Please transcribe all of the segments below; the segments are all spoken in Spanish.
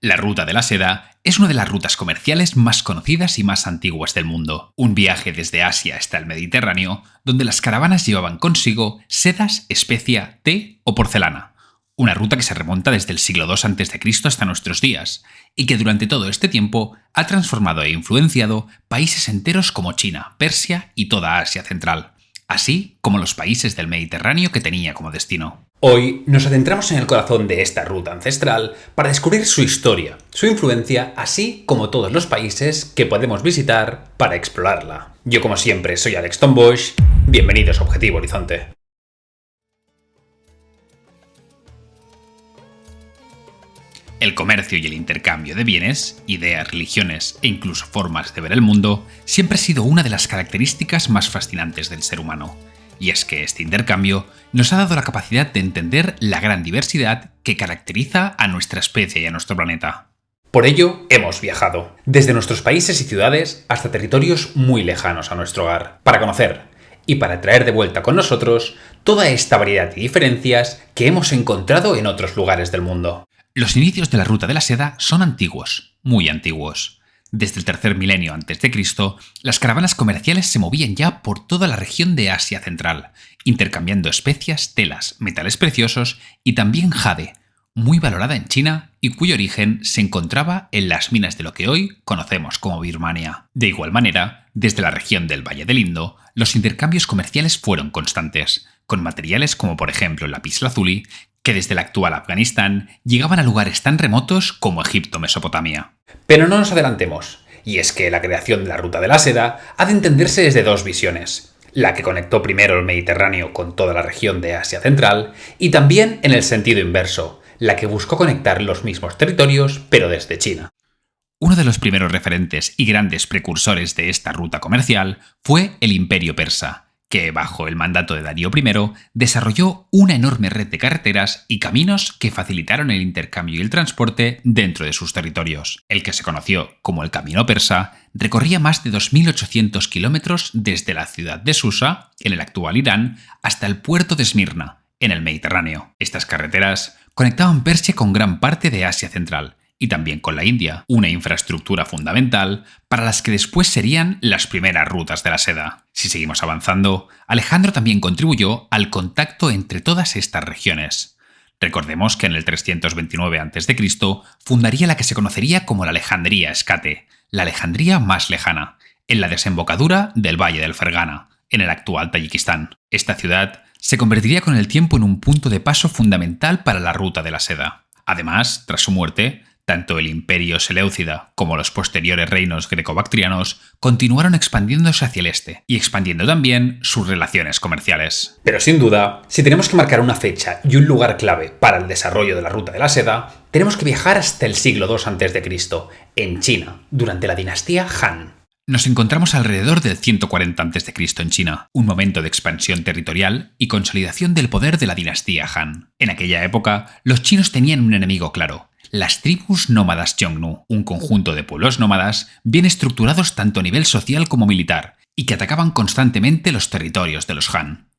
La Ruta de la Seda es una de las rutas comerciales más conocidas y más antiguas del mundo. Un viaje desde Asia hasta el Mediterráneo, donde las caravanas llevaban consigo sedas, especia, té o porcelana. Una ruta que se remonta desde el siglo II a.C. hasta nuestros días, y que durante todo este tiempo ha transformado e influenciado países enteros como China, Persia y toda Asia Central, así como los países del Mediterráneo que tenía como destino. Hoy nos adentramos en el corazón de esta ruta ancestral para descubrir su historia, su influencia, así como todos los países que podemos visitar para explorarla. Yo, como siempre, soy Alex Tombosch. Bienvenidos a Objetivo Horizonte. El comercio y el intercambio de bienes, ideas, religiones e incluso formas de ver el mundo siempre ha sido una de las características más fascinantes del ser humano. Y es que este intercambio nos ha dado la capacidad de entender la gran diversidad que caracteriza a nuestra especie y a nuestro planeta. Por ello, hemos viajado, desde nuestros países y ciudades hasta territorios muy lejanos a nuestro hogar, para conocer y para traer de vuelta con nosotros toda esta variedad y diferencias que hemos encontrado en otros lugares del mundo. Los inicios de la Ruta de la Seda son antiguos, muy antiguos. Desde el tercer milenio a.C., las caravanas comerciales se movían ya por toda la región de Asia Central, intercambiando especias, telas, metales preciosos y también jade, muy valorada en China y cuyo origen se encontraba en las minas de lo que hoy conocemos como Birmania. De igual manera, desde la región del Valle del Indo, los intercambios comerciales fueron constantes, con materiales como por ejemplo el lapislázuli, que desde el actual Afganistán llegaban a lugares tan remotos como Egipto o Mesopotamia. Pero no nos adelantemos, y es que la creación de la Ruta de la Seda ha de entenderse desde dos visiones: la que conectó primero el Mediterráneo con toda la región de Asia Central, y también en el sentido inverso, la que buscó conectar los mismos territorios pero desde China. Uno de los primeros referentes y grandes precursores de esta ruta comercial fue el Imperio Persa, que, bajo el mandato de Darío I, desarrolló una enorme red de carreteras y caminos que facilitaron el intercambio y el transporte dentro de sus territorios. El que se conoció como el Camino Persa recorría más de 2.800 kilómetros desde la ciudad de Susa, en el actual Irán, hasta el puerto de Esmirna, en el Mediterráneo. Estas carreteras conectaban Persia con gran parte de Asia Central, y también con la India, una infraestructura fundamental para las que después serían las primeras rutas de la seda. Si seguimos avanzando, Alejandro también contribuyó al contacto entre todas estas regiones. Recordemos que en el 329 a.C. fundaría la que se conocería como la Alejandría Escate, la Alejandría más lejana, en la desembocadura del Valle del Fergana, en el actual Tayikistán. Esta ciudad se convertiría con el tiempo en un punto de paso fundamental para la ruta de la seda. Además, tras su muerte, tanto el imperio seleucida como los posteriores reinos greco-bactrianos continuaron expandiéndose hacia el este y expandiendo también sus relaciones comerciales. Pero sin duda, si tenemos que marcar una fecha y un lugar clave para el desarrollo de la Ruta de la Seda, tenemos que viajar hasta el siglo II a.C., en China, durante la dinastía Han. Nos encontramos alrededor del 140 a.C. en China, un momento de expansión territorial y consolidación del poder de la dinastía Han. En aquella época, los chinos tenían un enemigo claro: las tribus nómadas Xiongnu, un conjunto de pueblos nómadas bien estructurados tanto a nivel social como militar, y que atacaban constantemente los territorios de los Han.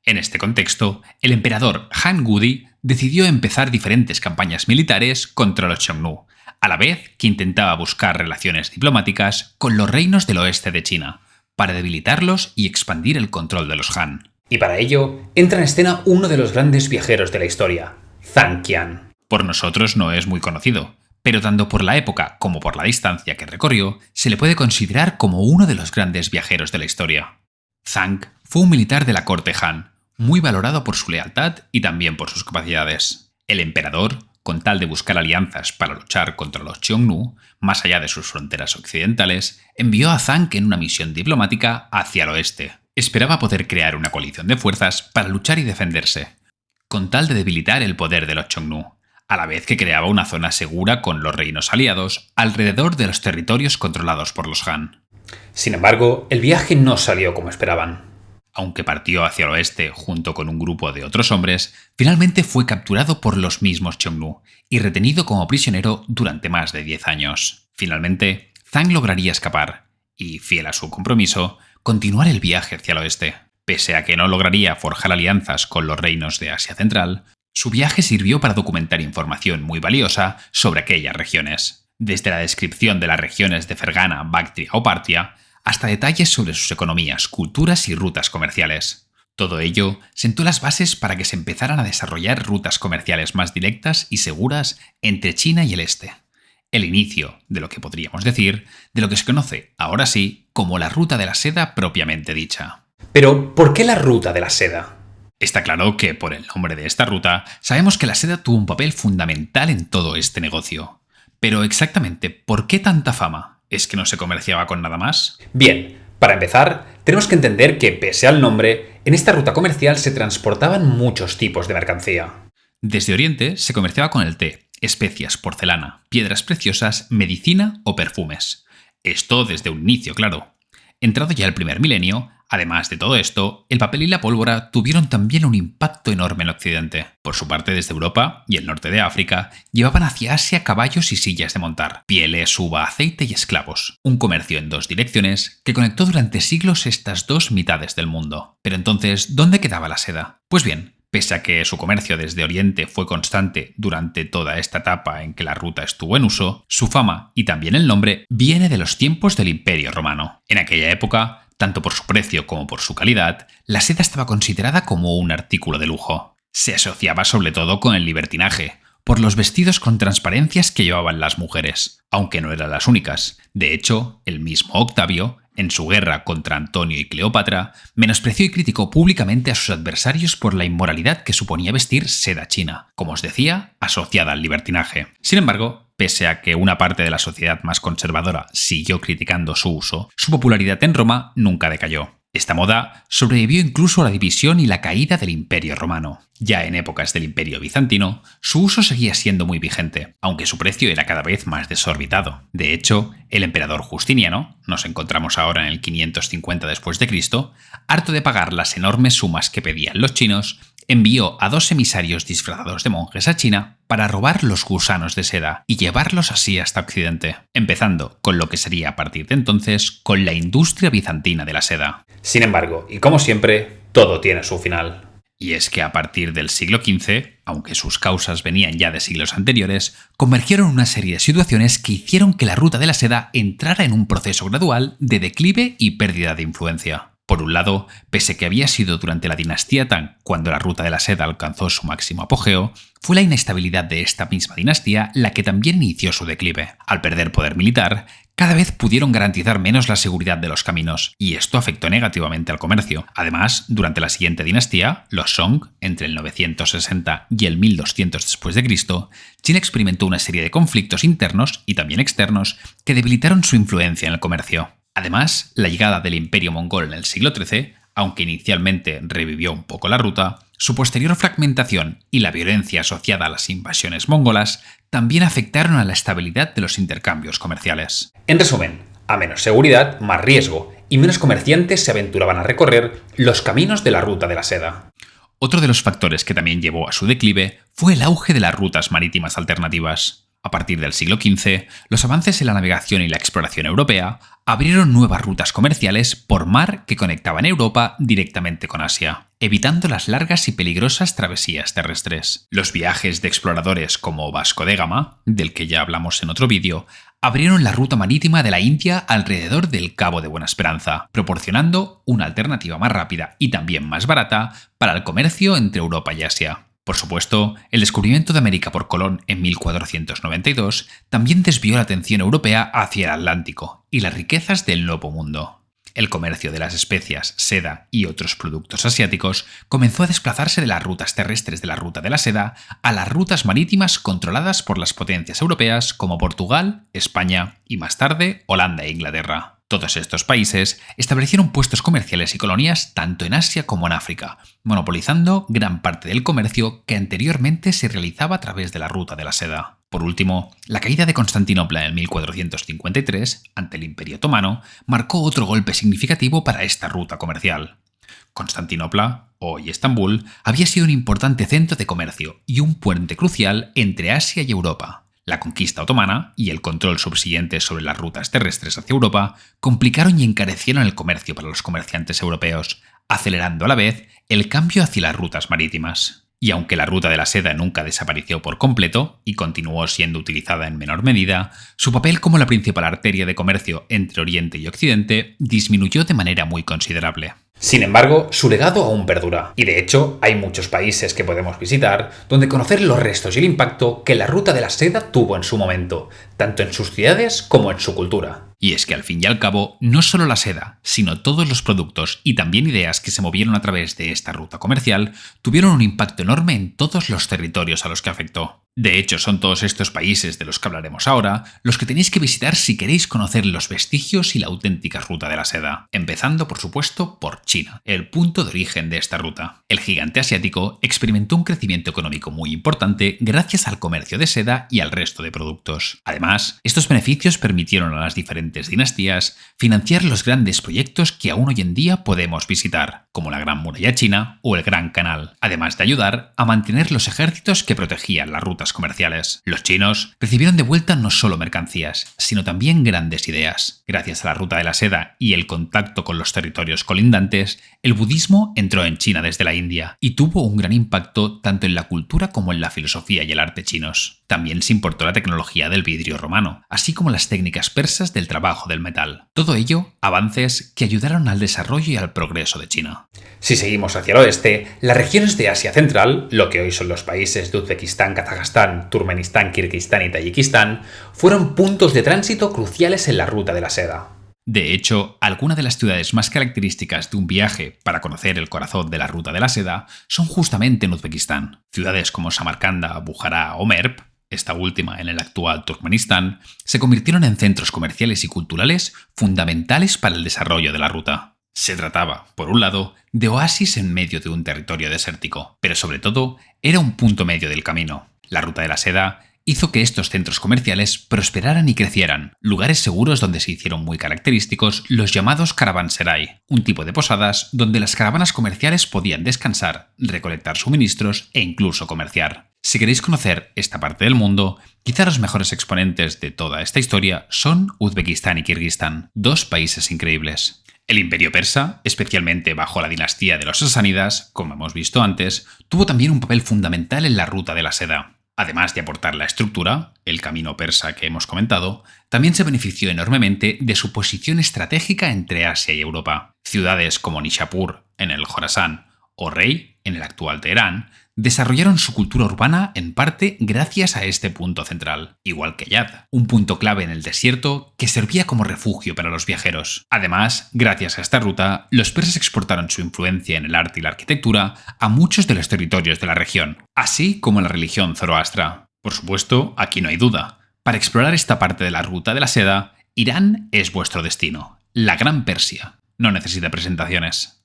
En este contexto, el emperador Han Wudi decidió empezar diferentes campañas militares contra los Xiongnu, a la vez que intentaba buscar relaciones diplomáticas con los reinos del oeste de China, para debilitarlos y expandir el control de los Han. Y para ello, entra en escena uno de los grandes viajeros de la historia, Zhang Qian. Por nosotros no es muy conocido, pero tanto por la época como por la distancia que recorrió, se le puede considerar como uno de los grandes viajeros de la historia. Zhang fue un militar de la corte Han, muy valorado por su lealtad y también por sus capacidades. El emperador, con tal de buscar alianzas para luchar contra los Xiongnu, más allá de sus fronteras occidentales, envió a Zhang en una misión diplomática hacia el oeste. Esperaba poder crear una coalición de fuerzas para luchar y defenderse, con tal de debilitar el poder de los Xiongnu, a la vez que creaba una zona segura con los reinos aliados alrededor de los territorios controlados por los Han. Sin embargo, el viaje no salió como esperaban. Aunque partió hacia el oeste junto con un grupo de otros hombres, finalmente fue capturado por los mismos Xiongnu y retenido como prisionero durante más de 10 años. Finalmente, Zhang lograría escapar y, fiel a su compromiso, continuar el viaje hacia el oeste. Pese a que no lograría forjar alianzas con los reinos de Asia Central, Su viaje sirvió para documentar información muy valiosa sobre aquellas regiones, desde la descripción de las regiones de Fergana, Bactria o Partia, hasta detalles sobre sus economías, culturas y rutas comerciales. Todo ello sentó las bases para que se empezaran a desarrollar rutas comerciales más directas y seguras entre China y el este. El inicio de lo que podríamos decir, de lo que se conoce, ahora sí, como la Ruta de la Seda propiamente dicha. Pero, ¿por qué la Ruta de la Seda? Está claro que por el nombre de esta ruta, sabemos que la seda tuvo un papel fundamental en todo este negocio. Pero exactamente, ¿por qué tanta fama? ¿Es que no se comerciaba con nada más? Bien, para empezar, tenemos que entender que, pese al nombre, en esta ruta comercial se transportaban muchos tipos de mercancía. Desde Oriente se comerciaba con el té, especias, porcelana, piedras preciosas, medicina o perfumes. Esto desde un inicio, claro. Entrado ya el primer milenio, además de todo esto, el papel y la pólvora tuvieron también un impacto enorme en Occidente. Por su parte, desde Europa y el norte de África, llevaban hacia Asia caballos y sillas de montar, pieles, uva, aceite y esclavos. Un comercio en dos direcciones que conectó durante siglos estas dos mitades del mundo. Pero entonces, ¿dónde quedaba la seda? Pues bien, pese a que su comercio desde Oriente fue constante durante toda esta etapa en que la ruta estuvo en uso, su fama y también el nombre viene de los tiempos del Imperio Romano. En aquella época, tanto por su precio como por su calidad, la seda estaba considerada como un artículo de lujo. Se asociaba sobre todo con el libertinaje, por los vestidos con transparencias que llevaban las mujeres, aunque no eran las únicas. De hecho, el mismo Octavio, en su guerra contra Antonio y Cleopatra, menospreció y criticó públicamente a sus adversarios por la inmoralidad que suponía vestir seda china, como os decía, asociada al libertinaje. Sin embargo, pese a que una parte de la sociedad más conservadora siguió criticando su uso, su popularidad en Roma nunca decayó. Esta moda sobrevivió incluso a la división y la caída del Imperio Romano. Ya en épocas del Imperio Bizantino, su uso seguía siendo muy vigente, aunque su precio era cada vez más desorbitado. De hecho, el emperador Justiniano, nos encontramos ahora en el 550 después de Cristo, harto de pagar las enormes sumas que pedían los chinos, envió a 2 emisarios disfrazados de monjes a China para robar los gusanos de seda y llevarlos así hasta Occidente, empezando con lo que sería a partir de entonces con la industria bizantina de la seda. Sin embargo, y como siempre, todo tiene su final. Y es que a partir del siglo XV, aunque sus causas venían ya de siglos anteriores, convergieron una serie de situaciones que hicieron que la ruta de la seda entrara en un proceso gradual de declive y pérdida de influencia. Por un lado, pese que había sido durante la dinastía Tang cuando la ruta de la seda alcanzó su máximo apogeo, fue la inestabilidad de esta misma dinastía la que también inició su declive. Al perder poder militar, cada vez pudieron garantizar menos la seguridad de los caminos, y esto afectó negativamente al comercio. Además, durante la siguiente dinastía, los Song, entre el 960 y el 1200 después de Cristo, China experimentó una serie de conflictos internos y también externos que debilitaron su influencia en el comercio. Además, la llegada del Imperio Mongol en el siglo XIII, aunque inicialmente revivió un poco la ruta, su posterior fragmentación y la violencia asociada a las invasiones mongolas también afectaron a la estabilidad de los intercambios comerciales. En resumen, a menos seguridad, más riesgo, y menos comerciantes se aventuraban a recorrer los caminos de la ruta de la seda. Otro de los factores que también llevó a su declive fue el auge de las rutas marítimas alternativas. A partir del siglo XV, los avances en la navegación y la exploración europea abrieron nuevas rutas comerciales por mar que conectaban Europa directamente con Asia, evitando las largas y peligrosas travesías terrestres. Los viajes de exploradores como Vasco de Gama, del que ya hablamos en otro vídeo, abrieron la ruta marítima de la India alrededor del Cabo de Buena Esperanza, proporcionando una alternativa más rápida y también más barata para el comercio entre Europa y Asia. Por supuesto, el descubrimiento de América por Colón en 1492 también desvió la atención europea hacia el Atlántico y las riquezas del Nuevo Mundo. El comercio de las especias, seda y otros productos asiáticos comenzó a desplazarse de las rutas terrestres de la ruta de la seda a las rutas marítimas controladas por las potencias europeas como Portugal, España y más tarde Holanda e Inglaterra. Todos estos países establecieron puestos comerciales y colonias tanto en Asia como en África, monopolizando gran parte del comercio que anteriormente se realizaba a través de la ruta de la seda. Por último, la caída de Constantinopla en 1453, ante el Imperio Otomano, marcó otro golpe significativo para esta ruta comercial. Constantinopla, hoy Estambul, había sido un importante centro de comercio y un puente crucial entre Asia y Europa. La conquista otomana y el control subsiguiente sobre las rutas terrestres hacia Europa complicaron y encarecieron el comercio para los comerciantes europeos, acelerando a la vez el cambio hacia las rutas marítimas. Y aunque la ruta de la seda nunca desapareció por completo y continuó siendo utilizada en menor medida, su papel como la principal arteria de comercio entre Oriente y Occidente disminuyó de manera muy considerable. Sin embargo, su legado aún perdura, y de hecho hay muchos países que podemos visitar donde conocer los restos y el impacto que la ruta de la seda tuvo en su momento, tanto en sus ciudades como en su cultura. Y es que al fin y al cabo, no solo la seda, sino todos los productos y también ideas que se movieron a través de esta ruta comercial tuvieron un impacto enorme en todos los territorios a los que afectó. De hecho, son todos estos países de los que hablaremos ahora los que tenéis que visitar si queréis conocer los vestigios y la auténtica ruta de la seda, empezando por supuesto por China, el punto de origen de esta ruta. El gigante asiático experimentó un crecimiento económico muy importante gracias al comercio de seda y al resto de productos. Además, estos beneficios permitieron a las diferentes dinastías financiar los grandes proyectos que aún hoy en día podemos visitar, como la Gran Muralla China o el Gran Canal, además de ayudar a mantener los ejércitos que protegían las rutas comerciales. Los chinos recibieron de vuelta no solo mercancías, sino también grandes ideas. Gracias a la ruta de la seda y el contacto con los territorios colindantes, el budismo entró en China desde la India y tuvo un gran impacto tanto en la cultura como en la filosofía y el arte chinos. También se importó la tecnología del vidrio romano, así como las técnicas persas del trabajo del metal. Todo ello, avances que ayudaron al desarrollo y al progreso de China. Si seguimos hacia el oeste, las regiones de Asia Central, lo que hoy son los países de Uzbekistán, Kazajstán, Turkmenistán, Kirguistán y Tayikistán, fueron puntos de tránsito cruciales en la ruta de la seda. De hecho, algunas de las ciudades más características de un viaje para conocer el corazón de la ruta de la seda son justamente en Uzbekistán. Ciudades como Samarcanda, Bujará o Merv, esta última en el actual Turkmenistán, se convirtieron en centros comerciales y culturales fundamentales para el desarrollo de la ruta. Se trataba, por un lado, de oasis en medio de un territorio desértico, pero sobre todo era un punto medio del camino. La ruta de la seda hizo que estos centros comerciales prosperaran y crecieran, lugares seguros donde se hicieron muy característicos los llamados caravanserai, un tipo de posadas donde las caravanas comerciales podían descansar, recolectar suministros e incluso comerciar. Si queréis conocer esta parte del mundo, quizá los mejores exponentes de toda esta historia son Uzbekistán y Kirguistán, dos países increíbles. El imperio persa, especialmente bajo la dinastía de los sasánidas, como hemos visto antes, tuvo también un papel fundamental en la ruta de la seda. Además de aportar la estructura, el camino persa que hemos comentado, también se benefició enormemente de su posición estratégica entre Asia y Europa. Ciudades como Nishapur, en el Jorasán, o Rey, en el actual Teherán, desarrollaron su cultura urbana en parte gracias a este punto central, igual que Yad, un punto clave en el desierto que servía como refugio para los viajeros. Además, gracias a esta ruta, los persas exportaron su influencia en el arte y la arquitectura a muchos de los territorios de la región, así como la religión zoroastra. Por supuesto, aquí no hay duda. Para explorar esta parte de la ruta de la seda, Irán es vuestro destino, la Gran Persia. No necesita presentaciones.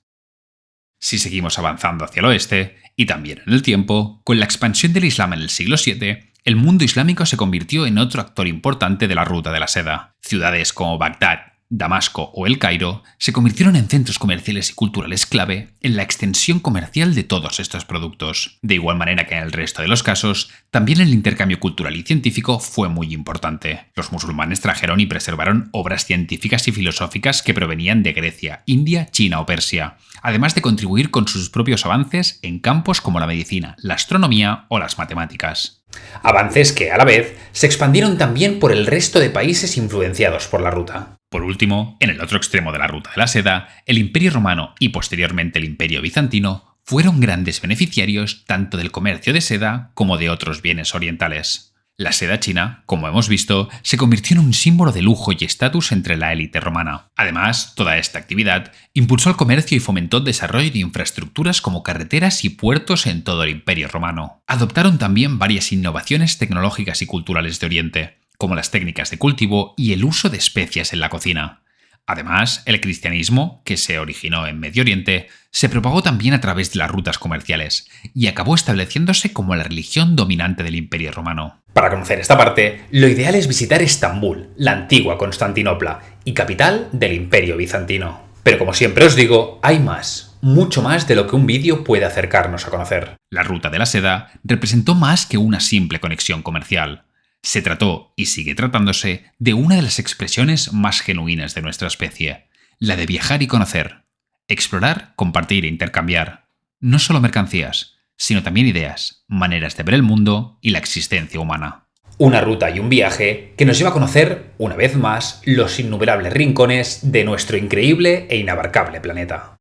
Si seguimos avanzando hacia el oeste, y también en el tiempo, con la expansión del Islam en el siglo VII, el mundo islámico se convirtió en otro actor importante de la ruta de la seda. Ciudades como Bagdad, Damasco o El Cairo se convirtieron en centros comerciales y culturales clave en la extensión comercial de todos estos productos. De igual manera que en el resto de los casos, también el intercambio cultural y científico fue muy importante. Los musulmanes trajeron y preservaron obras científicas y filosóficas que provenían de Grecia, India, China o Persia, además de contribuir con sus propios avances en campos como la medicina, la astronomía o las matemáticas. Avances que, a la vez, se expandieron también por el resto de países influenciados por la ruta. Por último, en el otro extremo de la ruta de la seda, el Imperio Romano y posteriormente el Imperio Bizantino fueron grandes beneficiarios tanto del comercio de seda como de otros bienes orientales. La seda china, como hemos visto, se convirtió en un símbolo de lujo y estatus entre la élite romana. Además, toda esta actividad impulsó el comercio y fomentó el desarrollo de infraestructuras como carreteras y puertos en todo el Imperio Romano. Adoptaron también varias innovaciones tecnológicas y culturales de Oriente, como las técnicas de cultivo y el uso de especias en la cocina. Además, el cristianismo, que se originó en Medio Oriente, se propagó también a través de las rutas comerciales y acabó estableciéndose como la religión dominante del Imperio Romano. Para conocer esta parte, lo ideal es visitar Estambul, la antigua Constantinopla y capital del Imperio Bizantino. Pero como siempre os digo, hay más, mucho más de lo que un vídeo puede acercarnos a conocer. La ruta de la seda representó más que una simple conexión comercial. Se trató, y sigue tratándose, de una de las expresiones más genuinas de nuestra especie, la de viajar y conocer, explorar, compartir e intercambiar, no solo mercancías, sino también ideas, maneras de ver el mundo y la existencia humana. Una ruta y un viaje que nos lleva a conocer, una vez más, los innumerables rincones de nuestro increíble e inabarcable planeta.